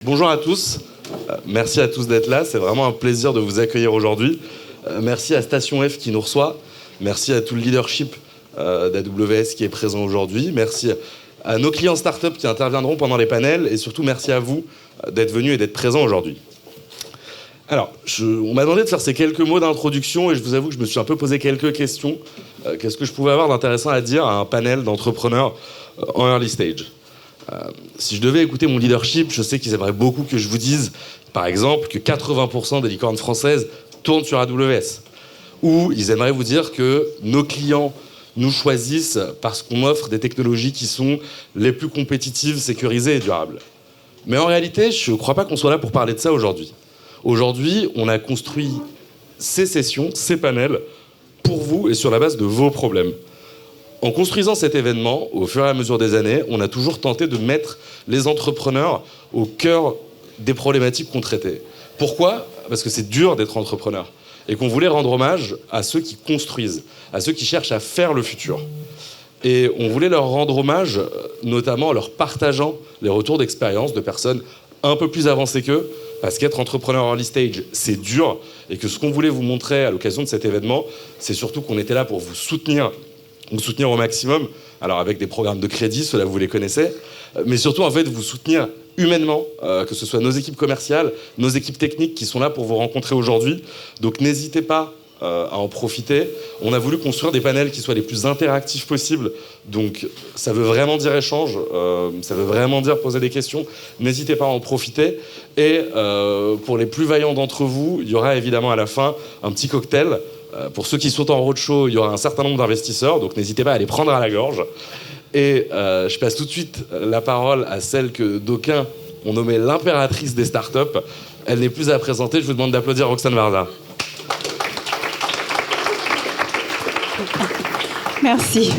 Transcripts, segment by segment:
Bonjour à tous, merci à tous d'être là, c'est vraiment un plaisir de vous accueillir aujourd'hui. Merci à Station F qui nous reçoit, merci à tout le leadership d'AWS qui est présent aujourd'hui, merci à nos clients startups qui interviendront pendant les panels et surtout merci à vous d'être venus et d'être présents aujourd'hui. Alors, on m'a demandé de faire ces quelques mots d'introduction et je vous avoue que je me suis un peu posé quelques questions. Qu'est-ce que je pouvais avoir d'intéressant à dire à un panel d'entrepreneurs en early stage ? Si je devais écouter mon leadership, je sais qu'ils aimeraient beaucoup que je vous dise, par exemple, que 80% des licornes françaises tournent sur AWS. Ou ils aimeraient vous dire que nos clients nous choisissent parce qu'on offre des technologies qui sont les plus compétitives, sécurisées et durables. Mais en réalité, je ne crois pas qu'on soit là pour parler de ça aujourd'hui. Aujourd'hui, on a construit ces sessions, ces panels, pour vous et sur la base de vos problèmes. En construisant cet événement, au fur et à mesure des années, on a toujours tenté de mettre les entrepreneurs au cœur des problématiques qu'on traitait. Pourquoi ? Parce que c'est dur d'être entrepreneur. Et qu'on voulait rendre hommage à ceux qui construisent, à ceux qui cherchent à faire le futur. Et on voulait leur rendre hommage, notamment en leur partageant les retours d'expérience de personnes un peu plus avancées qu'eux, parce qu'être entrepreneur early stage, c'est dur, et que ce qu'on voulait vous montrer à l'occasion de cet événement, c'est surtout qu'on était là pour vous soutenir au maximum, alors avec des programmes de crédit, ceux-là vous les connaissez, mais surtout en fait vous soutenir humainement, que ce soit nos équipes commerciales, nos équipes techniques qui sont là pour vous rencontrer aujourd'hui. Donc n'hésitez pas à en profiter. On a voulu construire des panels qui soient les plus interactifs possibles, donc ça veut vraiment dire échange, ça veut vraiment dire poser des questions. N'hésitez pas à en profiter. Et pour les plus vaillants d'entre vous, il y aura évidemment à la fin un petit cocktail. Pour ceux qui sont en roadshow, il y aura un certain nombre d'investisseurs, donc n'hésitez pas à les prendre à la gorge. Et je passe tout de suite la parole à celle que d'aucuns ont nommée l'impératrice des startups. Elle n'est plus à présenter, je vous demande d'applaudir Roxane Varda. Merci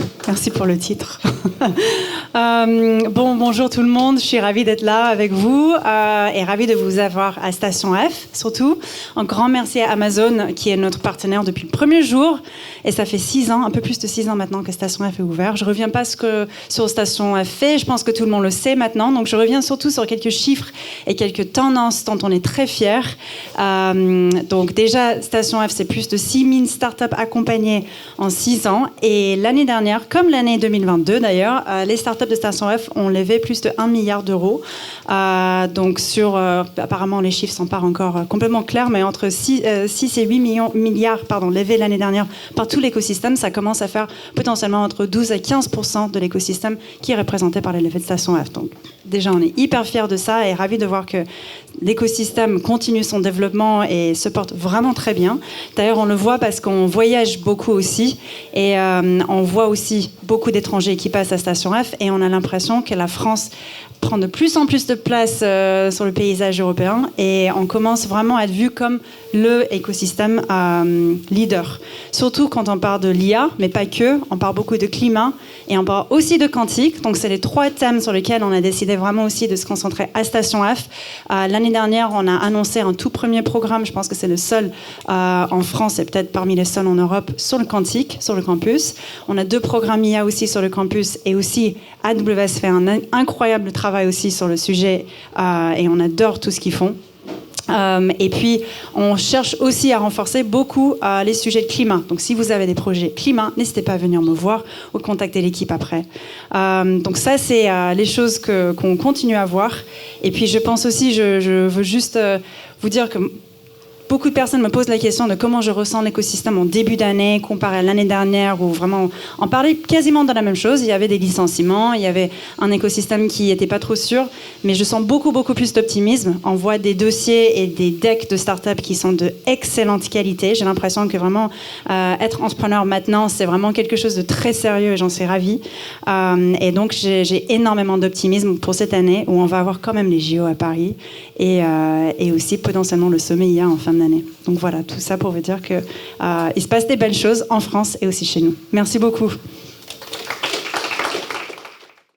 pour le titre. Bonjour tout le monde, je suis ravie d'être là avec vous et ravie de vous avoir à Station F, surtout. Un grand merci à Amazon qui est notre partenaire depuis le premier jour et ça fait 6 ans, un peu plus de 6 ans maintenant que Station F est ouvert. Je ne reviens pas sur Station F fait, je pense que tout le monde le sait maintenant, donc je reviens surtout sur quelques chiffres et quelques tendances dont on est très fiers. Donc déjà, Station F, c'est plus de 6000 startups accompagnées en 6 ans et l'année dernière, comme l'année 2022 d'ailleurs, les startups de Station F ont levé plus de 1 milliard d'euros. Donc apparemment les chiffres ne sont pas encore complètement clairs, mais entre 6 et 8 milliards levés l'année dernière par tout l'écosystème, ça commence à faire potentiellement entre 12 et 15% de l'écosystème qui est représenté par les levées de Station F. Donc déjà on est hyper fiers de ça et ravis de voir que l'écosystème continue son développement et se porte vraiment très bien. D'ailleurs, on le voit parce qu'on voyage beaucoup aussi et on voit aussi beaucoup d'étrangers qui passent à Station F et on a l'impression que la France prend de plus en plus de place sur le paysage européen et on commence vraiment à être vu comme le écosystème leader. Surtout quand on parle de l'IA, mais pas que. On parle beaucoup de climat et on parle aussi de quantique. Donc, c'est les 3 thèmes sur lesquels on a décidé vraiment aussi de se concentrer à Station F. L'année dernière, on a annoncé un tout premier programme. Je pense que c'est le seul en France et peut-être parmi les seuls en Europe sur le quantique, sur le campus. On a 2 programmes IA aussi sur le campus et aussi AWS fait un incroyable travail aussi sur le sujet et on adore tout ce qu'ils font. Et puis, on cherche aussi à renforcer beaucoup les sujets de climat. Donc, si vous avez des projets climat, n'hésitez pas à venir me voir ou contacter l'équipe après. Donc, ça, c'est les choses qu'on continue à voir. Et puis, je pense aussi, je veux juste vous dire que beaucoup de personnes me posent la question de comment je ressens l'écosystème en début d'année comparé à l'année dernière où vraiment on parlait quasiment de la même chose. Il y avait des licenciements, il y avait un écosystème qui n'était pas trop sûr, mais je sens beaucoup plus d'optimisme. On voit des dossiers et des decks de startups qui sont de excellente qualité. J'ai l'impression que vraiment être entrepreneur maintenant, c'est vraiment quelque chose de très sérieux et j'en suis ravie. Et donc j'ai énormément d'optimisme pour cette année où on va avoir quand même les JO à Paris et aussi potentiellement le sommet IA en fin d'année. Donc voilà, tout ça pour vous dire qu'il se passe des belles choses en France et aussi chez nous. Merci beaucoup.